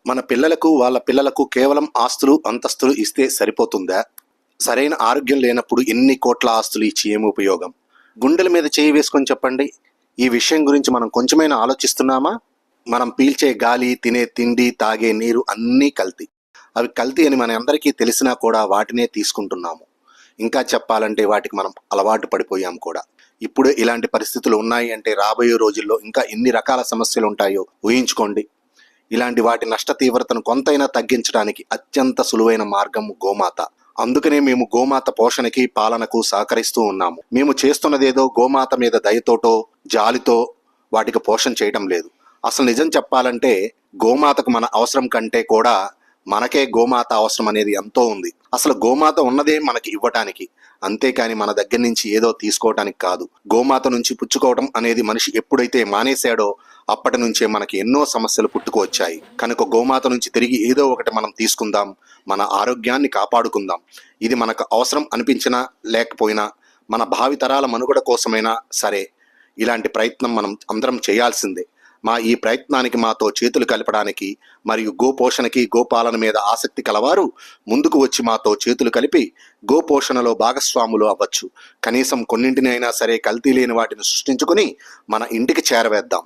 మన పిల్లలకు వాళ్ళ పిల్లలకు కేవలం ఆస్తులు అంతస్తులు ఇస్తే సరిపోతుందా? సరైన ఆరోగ్యం లేనప్పుడు ఎన్ని కోట్ల ఆస్తులు ఇచ్చి ఏమి ఉపయోగం? గుండెల మీద చేయి వేసుకొని చెప్పండి, ఈ విషయం గురించి మనం కొంచెమైనా ఆలోచిస్తున్నామా? మనం పీల్చే గాలి, తినే తిండి, తాగే నీరు అన్నీ కల్తీ. అవి కల్తీ అని మన అందరికీ తెలిసినా కూడా వాటినే తీసుకుంటున్నాము. ఇంకా చెప్పాలంటే వాటికి మనం అలవాటు పడిపోయాం కూడా. ఇప్పుడే ఇలాంటి పరిస్థితులు ఉన్నాయి అంటే రాబోయే రోజుల్లో ఇంకా ఎన్ని రకాల సమస్యలు ఉంటాయో ఊహించుకోండి. ఇలాంటి వాటి నష్ట తీవ్రతను కొంతైనా తగ్గించడానికి అత్యంత సులువైన మార్గం గోమాత. అందుకనే మేము గోమాత పోషణకి, పాలనకు సహకరిస్తూ ఉన్నాము. మేము చేస్తున్నదేదో గోమాత మీద దయతోటో జాలితో వాటికి పోషణ చేయటం లేదు. అసలు నిజం చెప్పాలంటే గోమాతకు మన అవసరం కంటే కూడా మనకే గోమాత అవసరం అనేది ఎంతో ఉంది. అసలు గోమాత ఉన్నదే మనకి ఇవ్వటానికి, అంతేకాని మన దగ్గర నుంచి ఏదో తీసుకోవటానికి కాదు. గోమాత నుంచి పుచ్చుకోవటం అనేది మనిషి ఎప్పుడైతే మానేశాడో అప్పటి నుంచే మనకి ఎన్నో సమస్యలు పుట్టుకొచ్చాయి. కనుక గోమాత నుంచి తిరిగి ఏదో ఒకటి మనం తీసుకుందాం, మన ఆరోగ్యాన్ని కాపాడుకుందాం. ఇది మనకు అవసరం అనిపించినా లేకపోయినా, మన భావితరాల మనుగడ కోసమైనా సరే ఇలాంటి ప్రయత్నం మనం అందరం చేయాల్సిందే. మా ఈ ప్రయత్నానికి మాతో చేతులు కలపడానికి మరియు గోపోషణకి, గోపాలన మీద ఆసక్తి కలవారు ముందుకు వచ్చి మాతో చేతులు కలిపి గోపోషణలో భాగస్వాములు అవ్వచ్చు. కనీసం కొన్నింటిని అయినా సరే కల్తీ లేని వాటిని సృష్టించుకుని మన ఇంటికి చేరవేద్దాం.